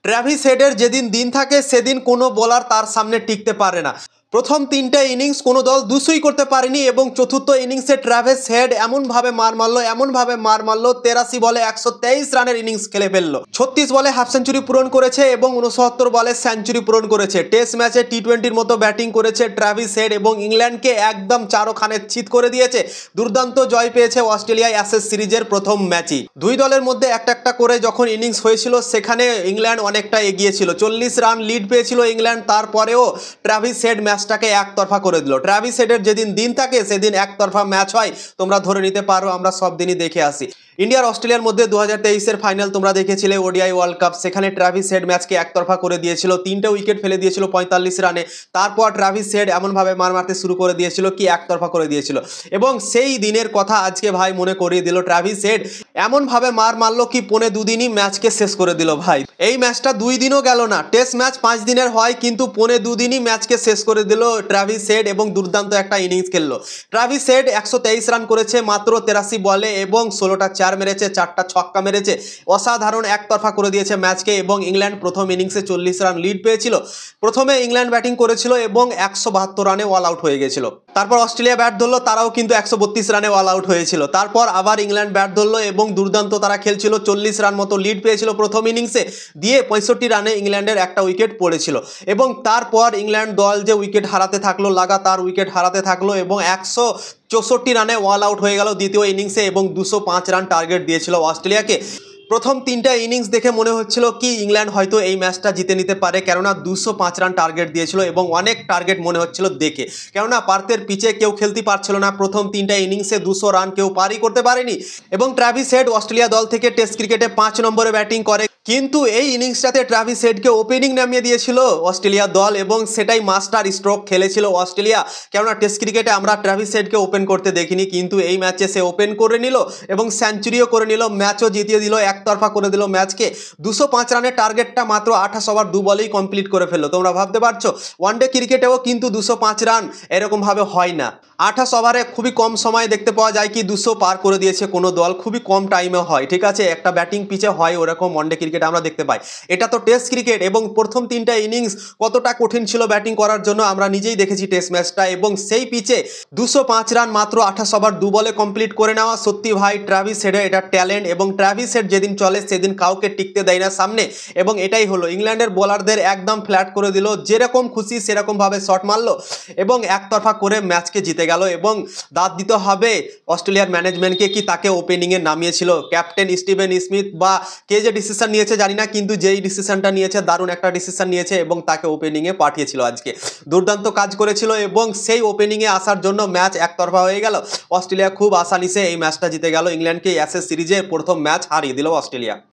Travis হেডের যেদিন দিন থাকে সেদিন কোনো বোলার তার সামনে টিকতে পারে না। প্রথম তিনটে ইনিংস কোনো দল দুসুই করতে পারেনি এবং চতুর্থ ইনিংসে ট্র্যাভিস হেড এমনভাবে মার মারলো 83 বলে 123 রানের ইনিংস খেলে ফেললো। 36 বলে হাফ সেঞ্চুরি পূরণ করেছে এবং 69 বলে সেঞ্চুরি পূরণ করেছে। টেস্ট ম্যাচে টি20-র মতো ব্যাটিং করেছে ট্র্যাভিস হেড এবং ইংল্যান্ডকে একদম চারোখানে চিত করে দিয়েছে। দুর্দান্ত জয় পেয়েছে অস্ট্রেলিয়া অ্যাশেজ সিরিজের প্রথম ম্যাচই। দুই দলের মধ্যে একটা একটা করে যখন ইনিংস হয়েছিল সেখানে ইংল্যান্ড অনেকটা এগিয়ে ছিল, 40 রান লিড পেয়েছিল ইংল্যান্ড। তারপরেও ট্র্যাভিস হেড ম্যাচটাকে একতরফা করে দিল। ট্র্যাভিস হেডের যেদিন দিন থাকে সেদিন একতরফা ম্যাচ হয়, তোমরা ধরে নিতে পারো। আমরা সব দিনই দেখে আসি। ইন্ডিয়ার অস্ট্রেলিয়ার মধ্যে 2023-এর ফাইনাল তোমরা দেখেছিলে, ওডিআই ওয়ার্ল্ড কাপ। সেখানে ট্র্যাভিস হেড ম্যাচকে একতরফা করে দিয়েছিল, 3টে উইকেট ফেলে দিয়েছিল 45 রানে। তারপর ট্র্যাভিস হেড এমনভাবে মারতে শুরু করে দিয়েছিল কি একতরফা করে দিয়েছিল এবং সেই দিনের কথা আজকে ভাই মনে করিয়ে দিল। ট্র্যাভিস হেড এমনভাবে মারলো কি পৌনে দুদিনই ম্যাচকে শেষ করে দিল ভাই। এই ম্যাচটা 2 দিনও গেল না, টেস্ট ম্যাচ 5 দিনের হয় কিন্তু পৌনে দুদিনই ম্যাচকে শেষ করে দিল ট্র্যাভিস হেড এবং দুর্দান্ত একটা ইনিংস খেললো। ট্র্যাভিস হেড 123 রান করেছে মাত্র 83 বলে এবং 16টা 4 মেরেছে, 4টা ছক্কা মেরেছে। অসাধারণ একতরফা করে দিয়েছে ম্যাচকে এবং ইংল্যান্ড প্রথম ইনিংসে 40 রান লিড পেয়েছিল। প্রথমে ইংল্যান্ড ব্যাটিং করেছিল এবং 172 রানে অল আউট হয়ে গেছিল। তারপর অস্ট্রেলিয়া ব্যাট ধরলো, তারাও কিন্তু 132 রানে অল আউট হয়েছিল। তারপর আবার ইংল্যান্ড ব্যাট ধরলো এবং দুর্দান্ত তারা খেলছিল, 40 রান মতো লিড পেয়েছিল প্রথম ইনিংসে, দিয়ে 65 রানে ইংল্যান্ডের একটা উইকেট পড়েছিল এবং তারপর ইংল্যান্ড দল যে উইকেট হারাতে থাকলো, লাগাতার উইকেট হারাতে থাকলো এবং 164 রানে অল আউট হয়ে গেল দ্বিতীয় ইনিংসে এবং 205 রান টার্গেট দিয়েছিল অস্ট্রেলিয়াকে। প্রথম 3টা ইনিংস দেখে মনে হচ্ছিল কি ইংল্যান্ড হয়তো এই ম্যাচটা জিতে নিতে পারে, কেননা 205 রান টার্গেট দিয়েছিল এবং অনেক টার্গেট মনে হচ্ছিল দেখে, কেননা পার্থের পিচে কেউ খেলতে পারছিল না। প্রথম 3টা ইনিংসে 200 রান কেউ পারই করতে পারেনি এবং ট্র্যাভিস হেড অস্ট্রেলিয়া দল থেকে টেস্ট ক্রিকেটে 5 নম্বরে ব্যাটিং করে। কিন্তু এই ইনিংসটাতে ট্র্যাভিস হেডকে ওপেনিং নামিয়ে দিয়েছিল অস্ট্রেলিয়া দল এবং সেটাই মাস্টার স্ট্রোক খেলেছিল অস্ট্রেলিয়া, কেননা টেস্ট ক্রিকেটে আমরা ট্র্যাভিস হেডকে ওপেন করতে দেখিনি, কিন্তু এই ম্যাচে সে ওপেন করে নিল এবং সেঞ্চুরিও করে নিল, ম্যাচও জিতিয়ে দিল, একতরফা করে দিল ম্যাচকে। 205 রানের টার্গেটটা মাত্র 28 ওভার 2 বলেই কমপ্লিট করে ফেললো। তোমরা ভাবতে পারছো ওয়ানডে ক্রিকেটেও কিন্তু 205 রান এরকমভাবে হয় না। 28 ওভারে খুবই কম সময় দেখতে পাওয়া যায় কি 200 পার করে দিয়েছে কোনো দল, খুবই কম টাইমে হয়, ঠিক আছে, একটা ব্যাটিং পিচে হয় ওরকম ওয়ানডে ক্রিকেট আমরা দেখতে পাই। এটা তো টেস্ট ক্রিকেট এবং প্রথম 3টা ইনিংস কতটা কঠিন ছিল ব্যাটিং করার জন্য আমরা নিজেই দেখেছি টেস্ট ম্যাচটা এবং সেই পিচে 205 রান মাত্র 28 ওভার 2 বলে কমপ্লিট করে নেওয়া, সত্যি ভাই ট্র্যাভিস হেডের এটা ট্যালেন্ট এবং ট্র্যাভিস হেড যেদিন চলে সেদিন কাউকে টিকতে দেয় না সামনে এবং এটাই হলো ইংল্যান্ডের বোলারদের একদম ফ্ল্যাট করে দিল, যেরকম খুশি সেরকমভাবে শট মারলো এবং একতরফা করে ম্যাচকে জিতে গেল। এবং দাঁত দিতে হবে অস্ট্রেলিয়ার ম্যানেজমেন্টকে কি তাকে ওপেনিংয়ে নামিয়েছিল ক্যাপ্টেন স্টিভেন স্মিথ, বা কে যে ডিসিশন নিয়েছে জানি না, কিন্তু যেই ডিসিশনটা নিয়েছে দারুণ একটা ডিসিশন নিয়েছে এবং তাকে ওপেনিংয়ে পাঠিয়েছিল আজকে। দুর্দান্ত কাজ করেছিল এবং সেই ওপেনিংয়ে আসার জন্য ম্যাচ একতরফা হয়ে গেল। অস্ট্রেলিয়া খুব আসানিসে এই ম্যাচটা জিতে গেল, ইংল্যান্ডকে অ্যাশেজ সিরিজে প্রথম ম্যাচ হারিয়ে দিল অস্ট্রেলিয়া।